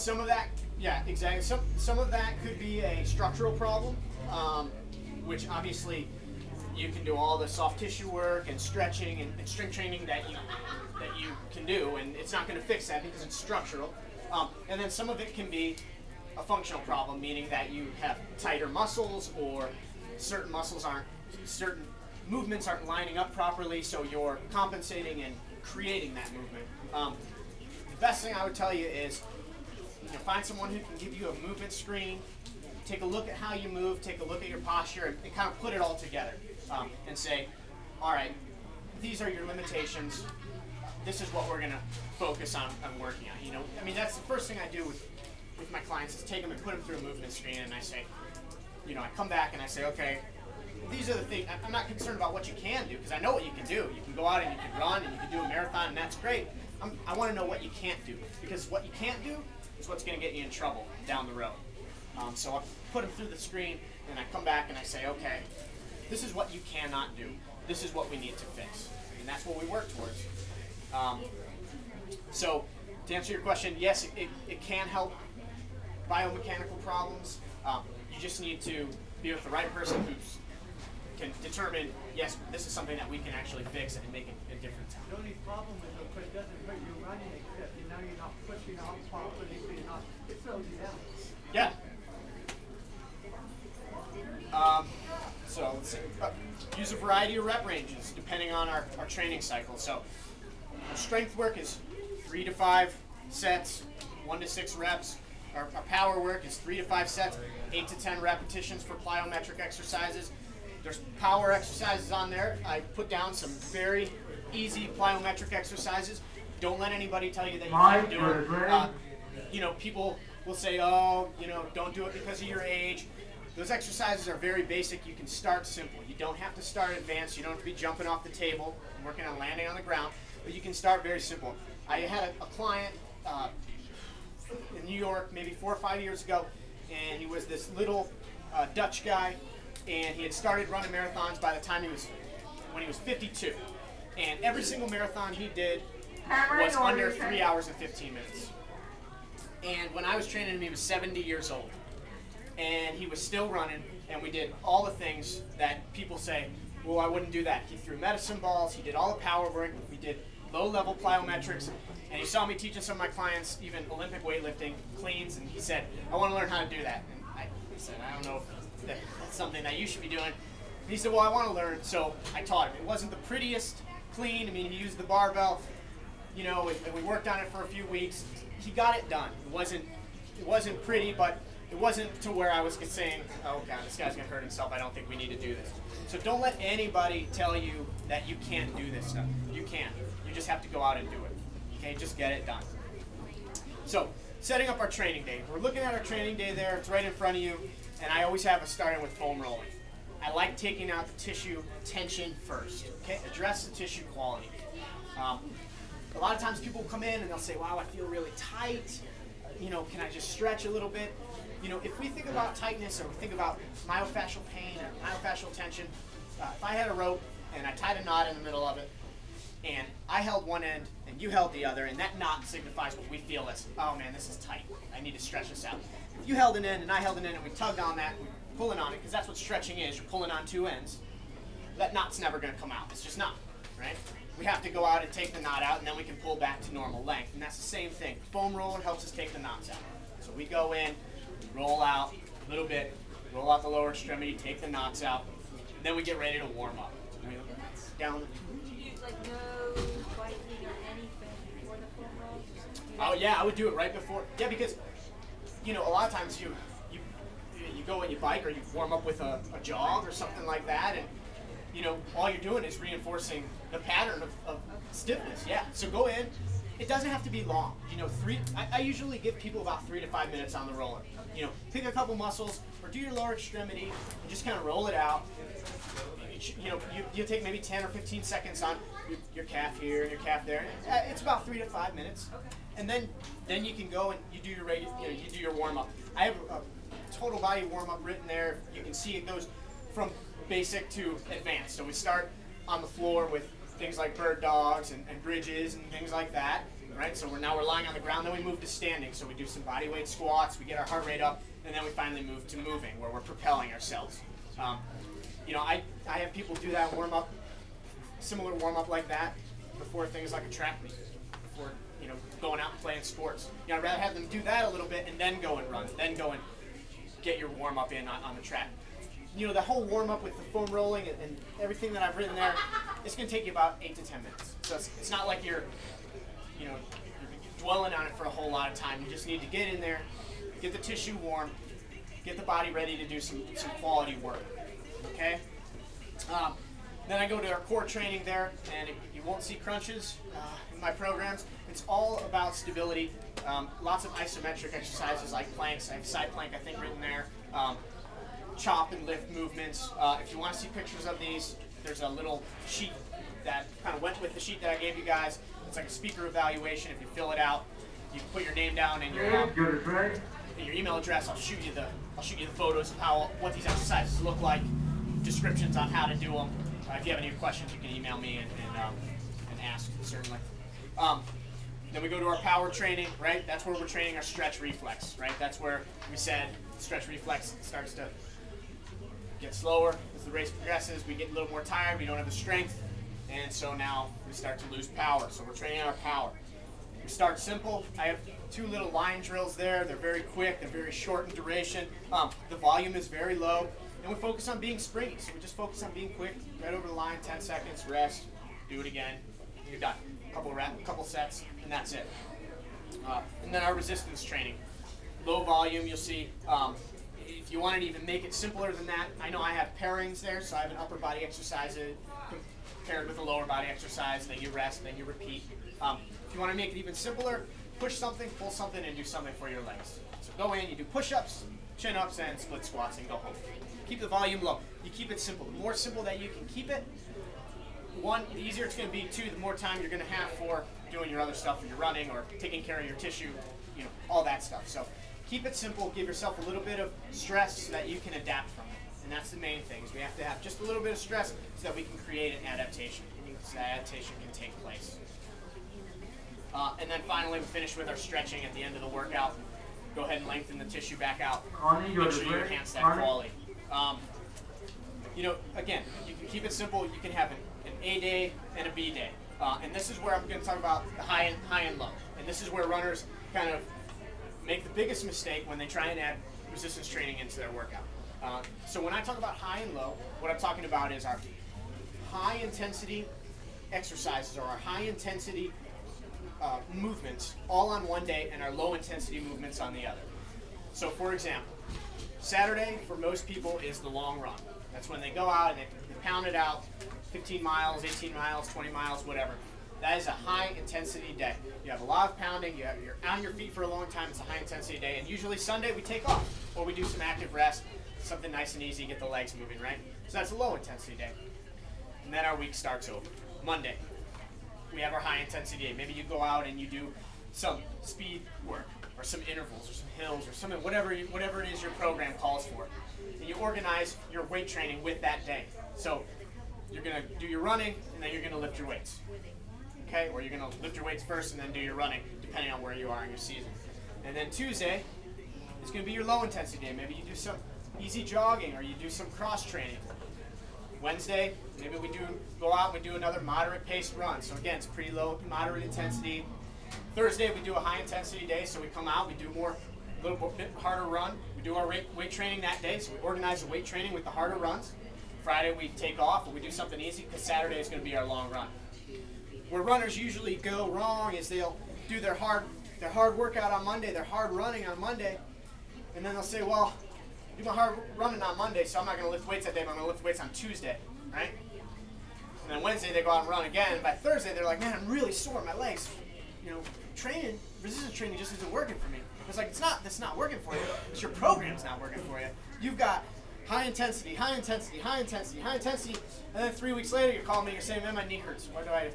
some of that, yeah, exactly. Some of that could be a structural problem, which obviously you can do all the soft tissue work and stretching and strength training that you can do, and it's not going to fix that because it's structural. And then some of it can be a functional problem, meaning that you have tighter muscles, or certain movements aren't lining up properly, so you're compensating and creating that movement. The best thing I would tell you is, find someone who can give you a movement screen, take a look at how you move, take a look at your posture, and kind of put it all together and say, all right, these are your limitations. This is what we're going to focus on working on. I mean, that's the first thing I do with my clients is take them and put them through a movement screen, and I say, I come back and I say, okay, these are the things. I'm not concerned about what you can do, because I know what you can do. You can go out and you can run and you can do a marathon, and that's great. I want to know what you can't do, because what you can't do is what's going to get you in trouble down the road. So I put them through the screen, and I come back and I say, okay, this is what you cannot do. This is what we need to fix, and that's what we work towards. So to answer your question, yes, it can help biomechanical problems. You just need to be with the right person who can determine, yes, this is something that we can actually fix and make a difference. The only problem is, of course, it doesn't hurt your running except you're not pushing off properly, it slows you down. Yeah. So let's see. Use a variety of rep ranges depending on our training cycle. So our strength work is 3 to 5 sets, 1 to 6 reps. Our power work is 3 to 5 sets, 8 to 10 repetitions for plyometric exercises. There's power exercises on there. I put down some very easy plyometric exercises. Don't let anybody tell you that you can't do it. People will say, oh, don't do it because of your age. Those exercises are very basic. You can start simple. You don't have to start advanced. You don't have to be jumping off the table and working on landing on the ground, but you can start very simple. I had a client in New York maybe 4 or 5 years ago, and he was this little Dutch guy, and he had started running marathons by the time when he was 52. And every single marathon he did was under 3 hours and 15 minutes. And when I was training him, he was 70 years old. And he was still running, and we did all the things that people say, well, I wouldn't do that. He threw medicine balls, he did all the power work, we did low-level plyometrics, and he saw me teaching some of my clients even Olympic weightlifting, cleans, and he said, I want to learn how to do that. And I said, I don't know if that's something that you should be doing. And he said, well, I want to learn, so I taught him. It wasn't the prettiest clean. I mean, he used the barbell, and we worked on it for a few weeks. He got it done. It wasn't pretty, but it wasn't to where I was saying, oh God, this guy's gonna hurt himself, I don't think we need to do this. So don't let anybody tell you that you can't do this stuff. You can. You just have to go out and do it. Okay, just get it done. So, setting up our training day. We're looking at our training day there, it's right in front of you, and I always have us starting with foam rolling. I like taking out the tissue tension first, okay? Address the tissue quality. A lot of times people come in and they'll say, wow, I feel really tight. Can I just stretch a little bit? If we think about tightness, or we think about myofascial pain or myofascial tension, if I had a rope and I tied a knot in the middle of it, and I held one end and you held the other, and that knot signifies what we feel as, oh man, this is tight, I need to stretch this out. If you held an end and I held an end and we tugged on that, we're pulling on it, because that's what stretching is, you're pulling on two ends, that knot's never going to come out. It's just not, right? We have to go out and take the knot out, and then we can pull back to normal length, and that's the same thing. Foam roller helps us take the knots out. So we go in, roll out a little bit, roll out the lower extremity, take the knots out, and then we get ready to warm up. Down. Do you use no biting or anything before the foam roll? Oh yeah, I would do it right before. Yeah, because a lot of times you go and you bike, or you warm up with a jog or something like that, and all you're doing is reinforcing the pattern of stiffness. Yeah. So go in. It doesn't have to be long. I usually give people about 3 to 5 minutes on the roller. Pick a couple muscles, or do your lower extremity, and just kind of roll it out. You take maybe 10 or 15 seconds on your calf here and your calf there. It's about 3 to 5 minutes, and then you can go and you do your you do your warm up. I have a total body warm up written there. You can see it goes from basic to advanced. So we start on the floor with things like bird dogs and bridges and things like that. right? So now we're lying on the ground, then we move to standing. So we do some body weight squats, we get our heart rate up, and then we finally move to moving, where we're propelling ourselves. You know, I have people do that warm-up, similar warm-up like that, before things like a track meet, before, you know, going out and playing sports. You know, I'd rather have them do that a little bit and then go and run, then go and get your warm-up in on the track. You know, the whole warm-up with the foam rolling and everything that I've written there, it's going to take you about 8 to 10 minutes. So it's not like you're dwelling on it for a whole lot of time. You just need to get in there, get the tissue warm, get the body ready to do some quality work. Okay? Then I go to our core training there, and you won't see crunches in my programs. It's all about stability. Lots of isometric exercises like planks. I have side plank, I think, written there. Chop and lift movements. If you want to see pictures of these, there's a little sheet that kind of went with the sheet that I gave you guys. It's like a speaker evaluation. If you fill it out, you can put your name down and your email address. I'll shoot you the photos of what these exercises look like, descriptions on how to do them. If you have any questions, you can email me and ask, certainly. Then we go to our power training, right? That's where we're training our stretch reflex, right? That's where we said stretch reflex starts to get slower as the race progresses. We get a little more tired. We don't have the strength, and so now we start to lose power. So we're training our power. We start simple. I have 2 little line drills there. They're very quick. They're very short in duration. The volume is very low. And we focus on being springy. So we just focus on being quick, right over the line, 10 seconds, rest, do it again. You're done. Couple sets, and that's it. And then our resistance training. Low volume, you'll see. If you wanted to even make it simpler than that, I know I have pairings there, so I have an upper body exercise paired with a lower body exercise, then you rest, then you repeat. If you want to make it even simpler, push something, pull something, and do something for your legs. So go in, you do push-ups, chin-ups, and split squats, and go home. Keep the volume low. You keep it simple. The more simple that you can keep it, 1, the easier it's going to be. 2, the more time you're going to have for doing your other stuff when you're running or taking care of your tissue, you know, all that stuff. So keep it simple. Give yourself a little bit of stress so that you can adapt from it. And that's the main thing, is we have to have just a little bit of stress so that we can create an adaptation. So that adaptation can take place. And then finally, we finish with our stretching at the end of the workout. Go ahead and lengthen the tissue back out. Make sure you enhance that quality. You know, again, you can keep it simple. You can have an A day and a B day. And this is where I'm going to talk about the high and low. And this is where runners kind of make the biggest mistake when they try and add resistance training into their workout. So when I talk about high and low, what I'm talking about is our high intensity exercises or our high intensity movements all on one day and our low intensity movements on the other. So for example, Saturday for most people is the long run. That's when they go out and they pound it out, 15 miles, 18 miles, 20 miles, whatever. That is a high intensity day. You have a lot of pounding, you're on your feet for a long time, it's a high intensity day, and usually Sunday we take off, or we do some active rest, something nice and easy, get the legs moving, right? So that's a low intensity day. And then our week starts over. Monday, we have our high intensity day. Maybe you go out and you do some speed work, or some intervals, or some hills, or something, whatever it is your program calls for. And you organize your weight training with that day. So you're going to do your running, and then you're going to lift your weights. Okay? Or you're going to lift your weights first and then do your running, depending on where you are in your season. And then Tuesday is going to be your low intensity day. Maybe you do some easy jogging, or you do some cross training. Wednesday, maybe we go out and we do another moderate paced run. So again, it's pretty low, moderate intensity. Thursday, we do a high intensity day, so we come out, we do a little bit harder run. We do our weight training that day, so we organize the weight training with the harder runs. Friday, we take off and we do something easy, because Saturday is going to be our long run. Where runners usually go wrong is they'll do their hard workout on Monday, their hard running on Monday, and then they'll say, well, I do my hard running on Monday, so I'm not going to lift weights that day, but I'm going to lift weights on Tuesday, right? And then Wednesday, they go out and run again, and by Thursday, they're like, man, I'm really sore, my legs, you know, resistance training just isn't working for me. It's like, that's not working for you. It's your program's not working for you. You've got high intensity, high intensity, high intensity, high intensity, and then 3 weeks later, you're calling me, you're saying, man, my knee hurts. What do I do?